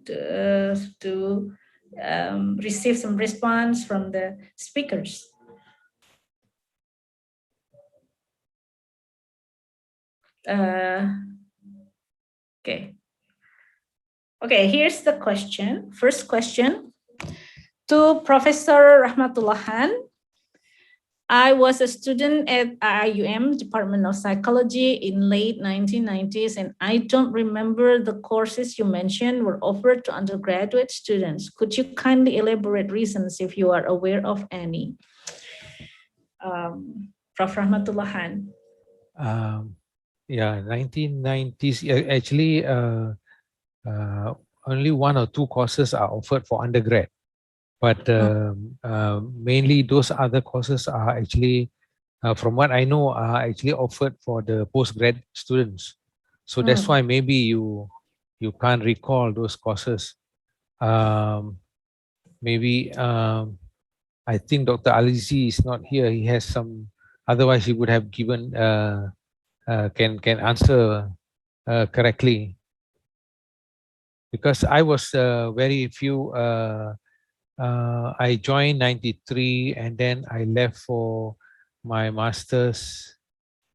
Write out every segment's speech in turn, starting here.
to receive some response from the speakers. Okay, here's the question. First question to Professor Rahmatullah. I was a student at Iamp Department of Psychology in late 1990s, and I don't remember the courses you mentioned were offered to undergraduate students. Could you kindly elaborate reasons if you are aware of any? Prof. Rahmatullah. Yeah, 1990s. Actually, only 1 or 2 courses are offered for undergrad. But mainly those other courses are actually, from what I know, are actually offered for the postgrad students. So that's why maybe you can't recall those courses. Maybe I think Dr. Alizi is not here. He has some. Otherwise, he would have given can answer correctly. Because I was very few. I joined 93 and then I left for my master's.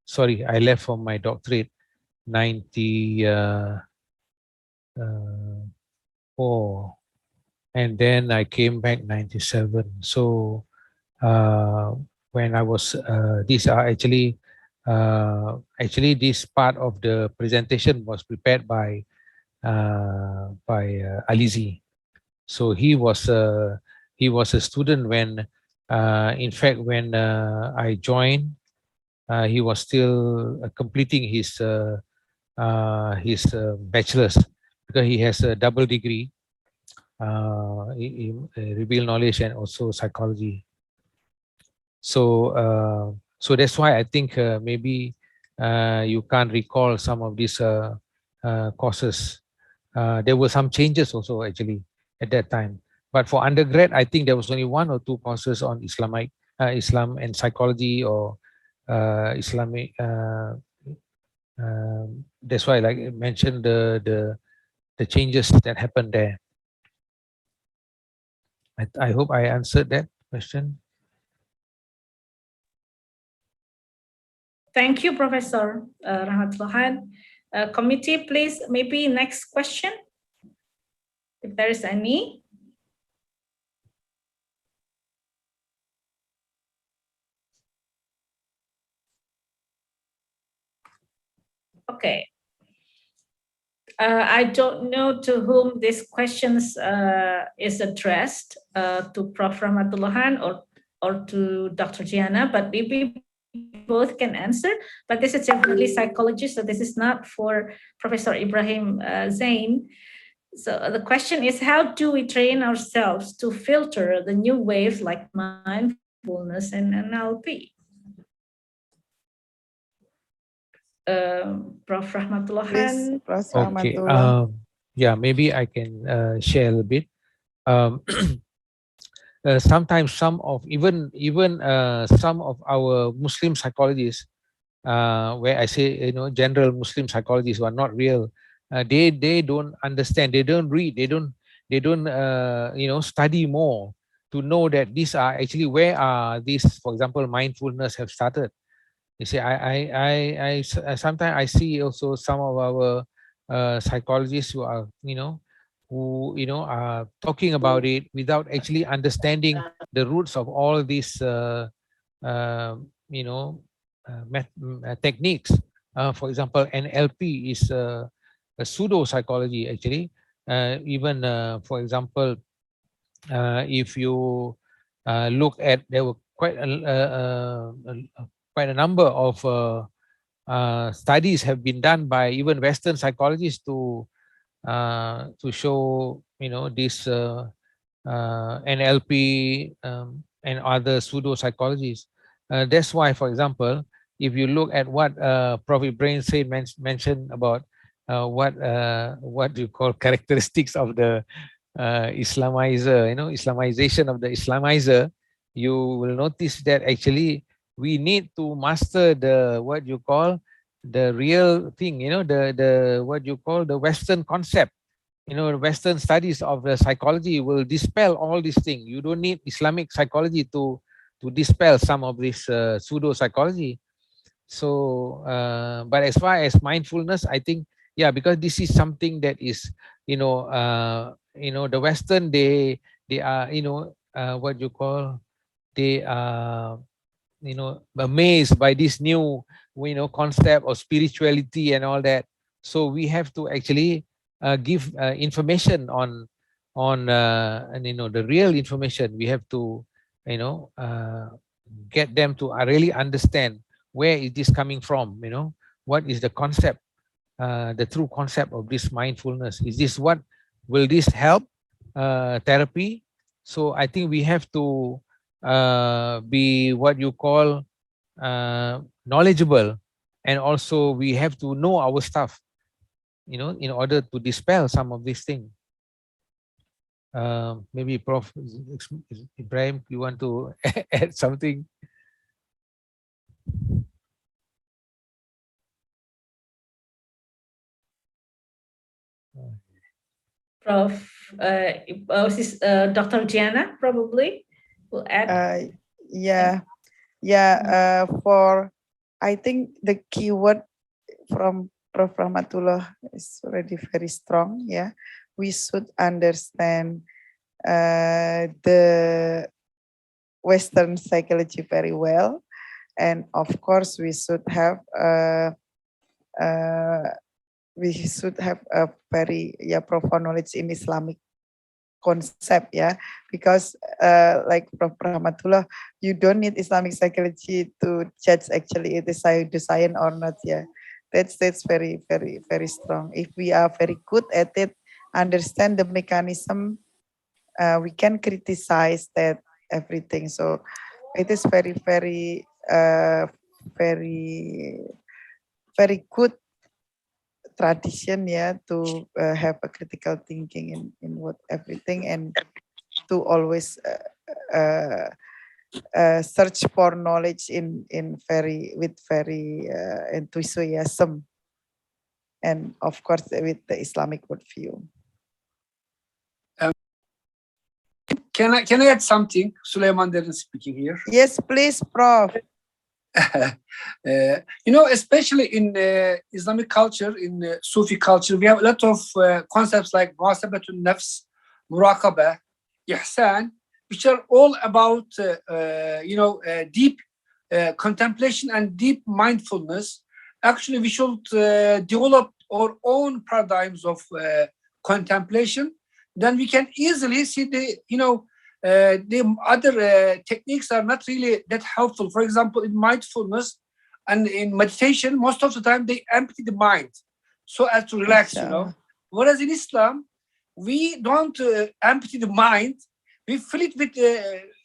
Sorry, I left for my doctorate 94. And then I came back 97. So when I was, these are actually this part of the presentation was prepared by Alizi. So he was a student when, in fact, when I joined, he was still completing his bachelor's, because he has a double degree, in revealed knowledge and also psychology. So so that's why I think maybe you can't recall some of these courses. There were some changes also actually at that time. But for undergrad, I think there was only 1 or 2 courses on Islam and psychology, or Islamic. That's why, like I mentioned, the changes that happened there. I hope I answered that question. Thank you, Professor Rahmatullah. Committee, please, maybe next question, if there is any. Okay. I don't know to whom this questions is addressed, to Prof. Rahmatullah or to Dr. Gianna, but maybe both can answer. But this is definitely psychology, so this is not for Professor Ibrahim Zain. So the question is, how do we train ourselves to filter the new waves like mindfulness and NLP? Prof. Rahmatullah. Okay. Yeah, maybe I can share a little bit. Sometimes some of some of our Muslim psychologists, where I say general Muslim psychologists who are not real, they don't understand, they don't read, they don't study more to know that these are actually where are these, for example, mindfulness have started. You see, I sometimes I see also some of our psychologists who are are talking about it without actually understanding the roots of all these techniques. For example, NLP is a pseudo psychology actually. Even for example, if you look at, there were quite a number of studies have been done by even Western psychologists to show this NLP and other pseudo psychologies. That's why, for example, if you look at what Prof. Ibrahim said, mentioned about what you call characteristics of the Islamizer, Islamization of the Islamizer, you will notice that actually we need to master the what you call the real thing, the what you call the Western concept, Western studies of the psychology will dispel all these things. You don't need Islamic psychology to dispel some of this pseudo psychology. So but as far as mindfulness, I think, yeah, because this is something that is, the Western, they are, what you call, they are, amazed by this new, concept of spirituality and all that. So we have to actually give information on the real information. We have to, you know get them to really understand where is this coming from, what is the concept, the true concept of this mindfulness. Is this what will this help therapy? So I think we have to be what you call knowledgeable, and also we have to know our stuff, in order to dispel some of these things. Maybe Prof. Ibrahim, you want to add something? Prof. Dr. Gianna probably will add. Yeah, yeah. For I think the keyword from Prof. Rahmatullah is already very strong. Yeah, we should understand the Western psychology very well, and of course we should have a very profound knowledge in Islamic concept, because like Prof. Rahmatullah, you don't need Islamic psychology to judge actually it is pseudoscience or not. That's very very very strong. If we are very good at it, understand the mechanism, we can criticize that everything. So it is very very very very good tradition, to have a critical thinking in what everything, and to always search for knowledge with very enthusiasm, and of course with the Islamic worldview. Can I add something? Sulaiman Derin speaking here. Yes, please, Prof. Especially in Islamic culture, in Sufi culture, we have a lot of concepts like muhasabatun nafs, muraqabah, ihsan, which are all about deep contemplation and deep mindfulness. Actually, we should develop our own paradigms of contemplation. Then we can easily see the other techniques are not really that helpful. For example, in mindfulness and in meditation, most of the time they empty the mind so as to relax, Whereas in Islam, we don't empty the mind. We fill it with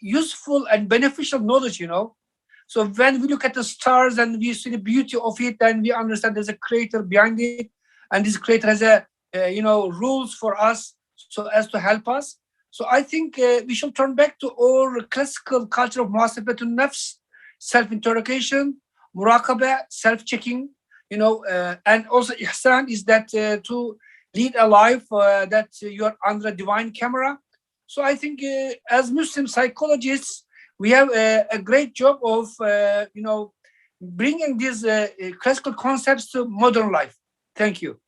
useful and beneficial knowledge, So when we look at the stars and we see the beauty of it, then we understand there's a creator behind it. And this creator has rules for us so as to help us. So I think we should turn back to our classical culture of muhasabatun nafs, self-interrogation, muraqabah, self-checking, and also ihsan is that to lead a life that you are under a divine camera. So I think as Muslim psychologists, we have a great job of, bringing these classical concepts to modern life. Thank you.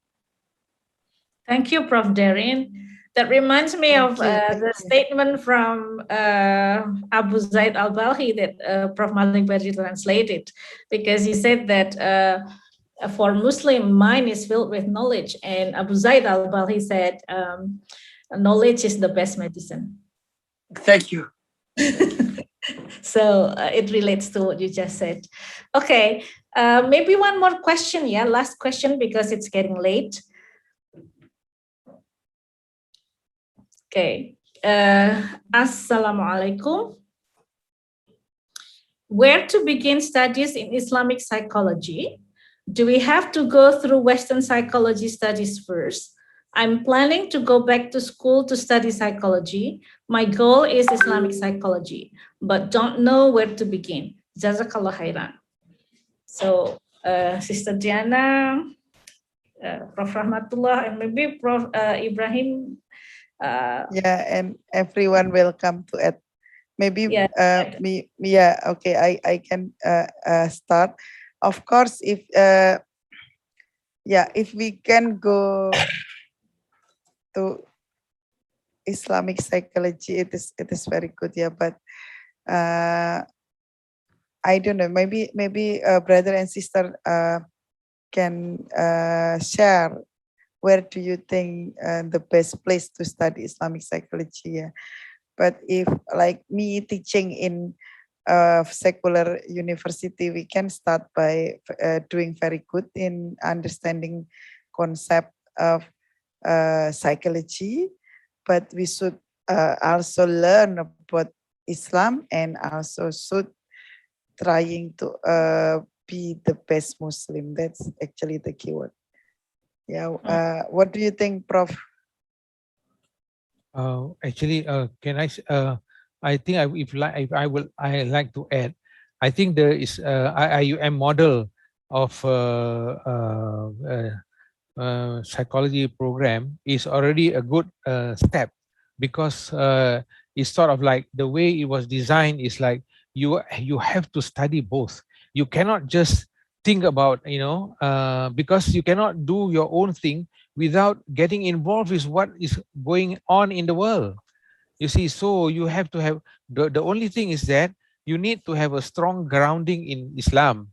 Thank you, Prof. Derin. That reminds me of the statement from Abu Zaid al-Balhi that Prof. Malik Badri translated, because he said that for Muslim, mind is filled with knowledge. And Abu Zaid al-Balhi said, knowledge is the best medicine. Thank you. So it relates to what you just said. Okay, maybe one more question. Last question, because it's getting late. Okay. Assalamualaikum. Where to begin studies in Islamic psychology? Do we have to go through Western psychology studies first? I'm planning to go back to school to study psychology. My goal is Islamic psychology, but don't know where to begin. Jazakallah khairan. So, Sister Diana, Prof. Rahmatullah, and maybe Prof. Ibrahim. Yeah, and everyone welcome to add. Maybe Yeah. okay, I can start. Of course, if if we can go to Islamic psychology, it is very good, yeah. But I don't know. Maybe brother and sister can share where do you think the best place to study Islamic psychology? Yeah. But if like me teaching in secular university, we can start by doing very good in understanding concept of psychology, but we should also learn about Islam and also should trying to be the best Muslim. That's actually the keyword. Yeah. What do you think, Prof? Actually, can I think if I like to add, I think there is IUM model of psychology program is already a good step, because it's sort of like the way it was designed is like you have to study both. You cannot just think about because you cannot do your own thing without getting involved with what is going on in the world. You see, so you have to have the only thing is that you need to have a strong grounding in Islam.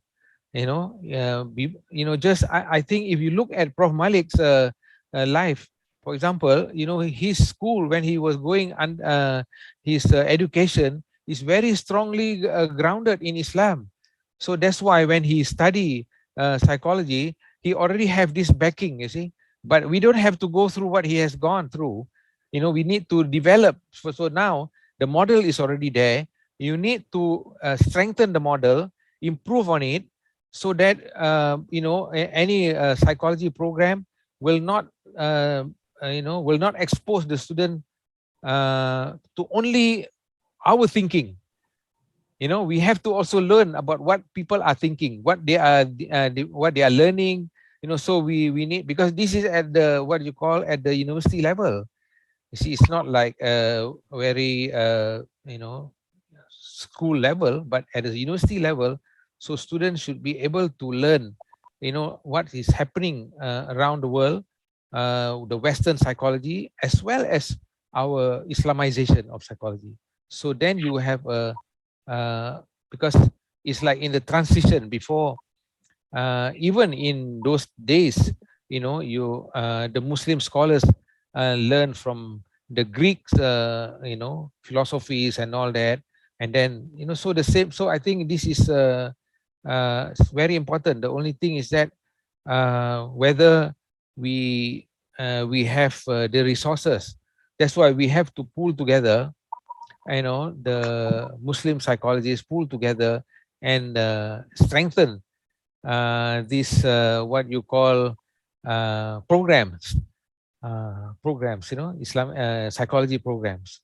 Just I think if you look at Prof Malik's life, for example, his school when he was going and his education is very strongly grounded in Islam. So that's why when he study psychology, he already have this backing, you see. But we don't have to go through what he has gone through. We need to develop. So now the model is already there. You need to strengthen the model, improve on it, so that any psychology program will not will not expose the student to only our thinking. We have to also learn about what people are thinking, what they are what they are learning. So we need, because this is at the what you call at the university level. You see, it's not like very school level, but at the university level. So students should be able to learn, what is happening around the world, the Western psychology, as well as our Islamization of psychology. So then you have a, because it's like in the transition before, even in those days, the Muslim scholars learn from the Greeks, philosophies and all that, and then so the same. So I think this is it's very important. The only thing is that whether we have the resources. That's why we have to pull together. The Muslim psychologists pull together and strengthen these what you call programs, Islam psychology programs.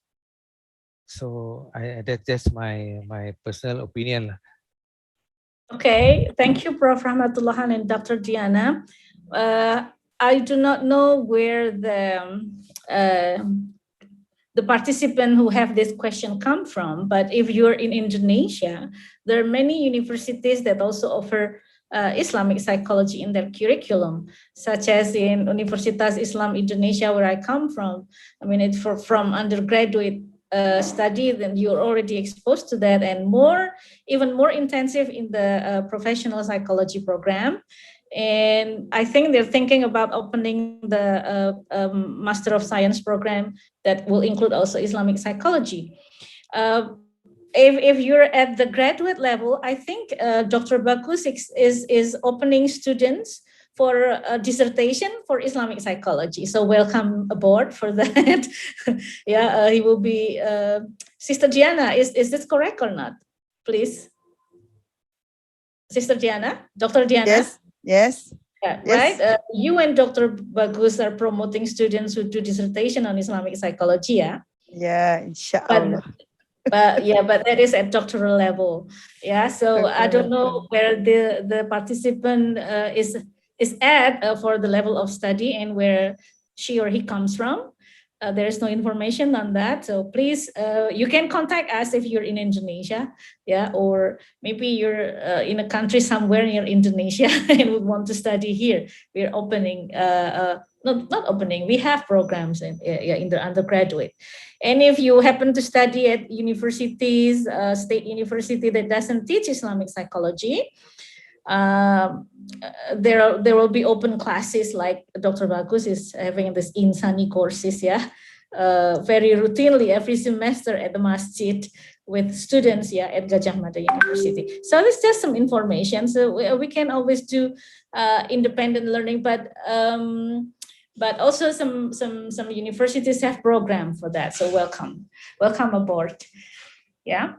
So that's my personal opinion lah. Okay, thank you, Prof. Rahmatullah and Dr. Diana. I do not know where the participant who have this question come from, but if you're in Indonesia, there are many universities that also offer Islamic psychology in their curriculum, such as in Universitas Islam Indonesia, where I come from. I mean, it's from undergraduate study, then you're already exposed to that, and even more intensive in the professional psychology program. And I think they're thinking about opening the Master of Science program that will include also Islamic psychology. If you're at the graduate level, I think Dr. Bagus is opening students for a dissertation for Islamic psychology. So welcome aboard for that. Yeah, he will be Sister Diana. Is this correct or not? Please, Sister Diana, Dr. Diana. Yes. Yeah, Yes. right. You and Dr. Bagus are promoting students who do dissertation on Islamic psychology. Yeah. Yeah, inshallah. But that is at doctoral level. Yeah. So I don't know where the participant is is at for the level of study and where she or he comes from. There is no information on that. So please, you can contact us if you're in Indonesia, yeah, or maybe you're in a country somewhere near Indonesia and would want to study here. We're opening, not opening, we have programs in the undergraduate. And if you happen to study at universities, state university that doesn't teach Islamic psychology, there will be open classes like Dr. Bagus is having this Insani courses, yeah, very routinely every semester at the masjid with students, yeah, at Gajah Mada University. So it's just some information. So we can always do independent learning, but also some universities have program for that. So welcome aboard, yeah.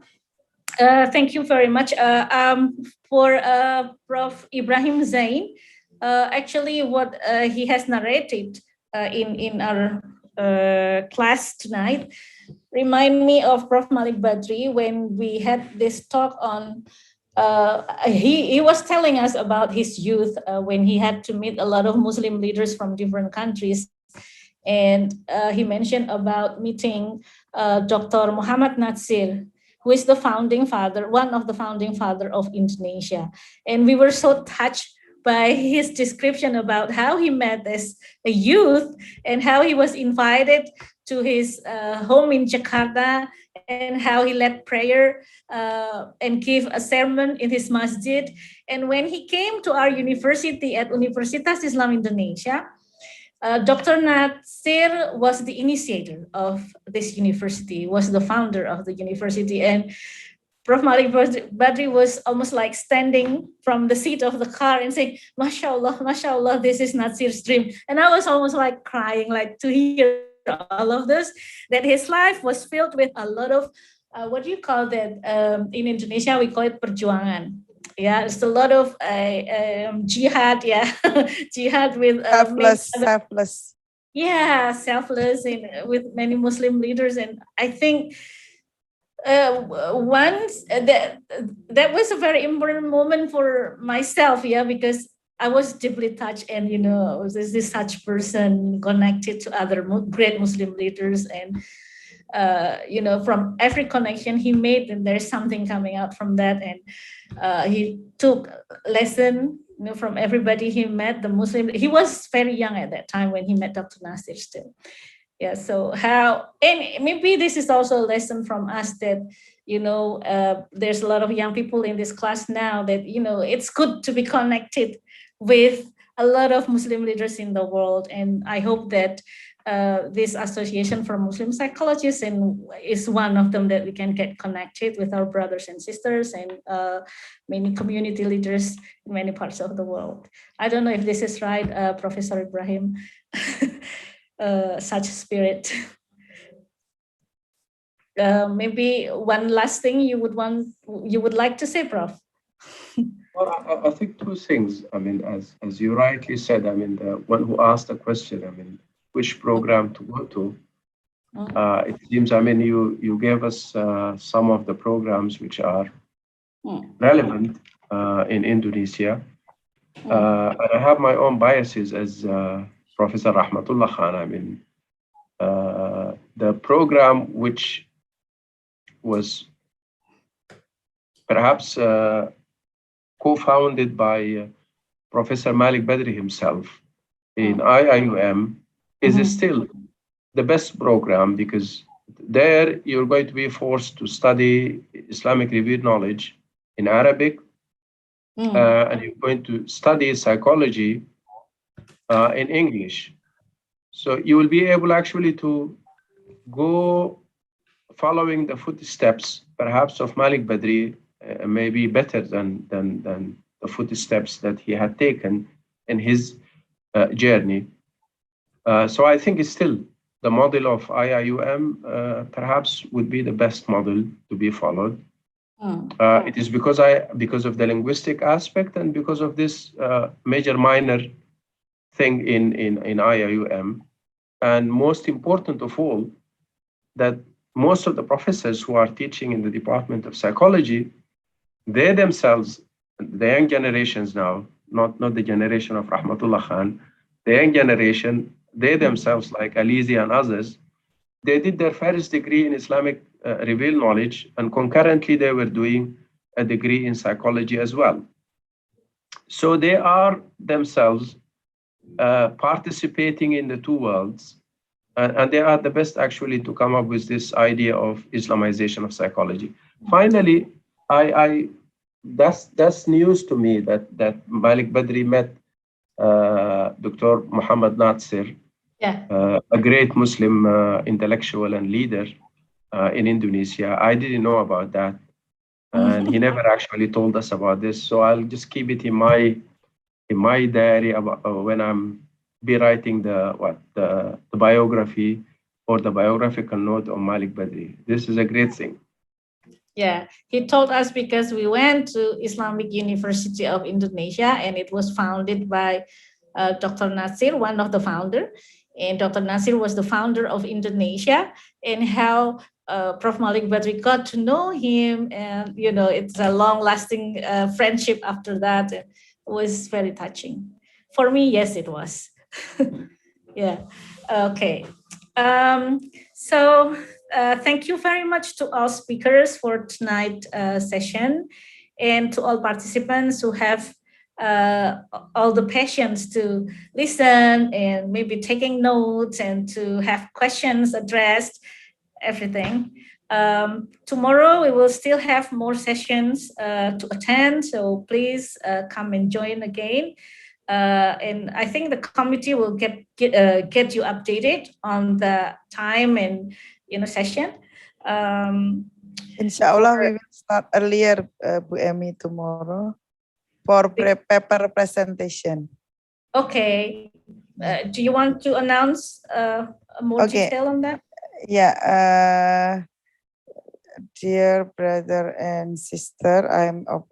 Thank you very much. For Prof. Ibrahim Zain, actually what he has narrated in our class tonight remind me of Prof. Malik Badri when we had this talk on, he was telling us about his youth when he had to meet a lot of Muslim leaders from different countries. And he mentioned about meeting Dr. Muhammad Natsir, who is the founding father, one of the founding father of Indonesia. And we were so touched by his description about how he met as a youth and how he was invited to his home in Jakarta and how he led prayer and gave a sermon in his masjid. And when he came to our university at Universitas Islam Indonesia, Dr. Natsir was the initiator of this university, was the founder of the university. And Prof. Malik Badri was almost like standing from the seat of the car and saying, mashallah, this is Natsir's dream. And I was almost like crying, like to hear all of this, that his life was filled with a lot of, what do you call that? In Indonesia, we call it perjuangan. Yeah, it's a lot of jihad, yeah, jihad with selfless. Yeah, selfless and with many Muslim leaders. And I think once that was a very important moment for myself, yeah, because I was deeply touched, and there's this such person connected to other great Muslim leaders, and from every connection he made, and there's something coming out from that. And he took lesson from everybody he met, the Muslim. He was very young at that time when he met Dr. Nasir still. Yeah, so and maybe this is also a lesson from us that, there's a lot of young people in this class now that, it's good to be connected with a lot of Muslim leaders in the world. And I hope that this Association for Muslim Psychologists is one of them, that we can get connected with our brothers and sisters and many community leaders in many parts of the world. I don't know if this is right, Professor Ibrahim, such spirit. Maybe one last thing you would like to say, Prof? Well, I think two things. I mean, as you rightly said, I mean, the one who asked the question, I mean, which program to go to? It seems, I mean, you gave us some of the programs which are relevant in Indonesia. And I have my own biases as Professor Rahmatullah Khan. I mean, the program which was perhaps co-founded by Professor Malik Badri himself in IIUM is still the best program, because there you're going to be forced to study Islamic revealed knowledge in Arabic, and you're going to study psychology in English. So you will be able actually to go following the footsteps, perhaps of Malik Badri, maybe better than the footsteps that he had taken in his journey. So I think it's still the model of IIUM perhaps would be the best model to be followed. It is because of the linguistic aspect and because of this major minor thing in IIUM. And most important of all, that most of the professors who are teaching in the Department of Psychology, they themselves, the young generations now, not the generation of Rahmatullah Khan. The young generation, they themselves, like Alizi and others, they did their first degree in Islamic revealed knowledge, and concurrently they were doing a degree in psychology as well. So they are themselves participating in the two worlds, and they are the best actually to come up with this idea of Islamization of psychology. Finally, that's news to me that Malik Badri met Dr. Muhammad Nasir, a great Muslim intellectual and leader in Indonesia. I didn't know about that, and he never actually told us about this. So I'll just keep it in my diary about when I'm be writing the biography or the biographical note on Malik Badri. This is a great thing. Yeah, he told us because we went to Islamic University of Indonesia, and it was founded by Dr. Nasir, one of the founder. And Dr. Nasir was the founder of Indonesia, and how Prof. Malik Badri got to know him, and it's a long-lasting friendship after that. It was very touching. For me, yes, it was. Yeah. Okay. So thank you very much to all speakers for tonight's session, and to all participants who have all the patience to listen and maybe taking notes and to have questions addressed, everything. Tomorrow we will still have more sessions to attend, so please come and join again. And I think the committee will get you updated on the time and session. Inshallah, we will start earlier, Bu Emi, tomorrow for paper presentation. Okay. Do you want to announce more detail on that? Yeah. Dear brother and sister, I'm open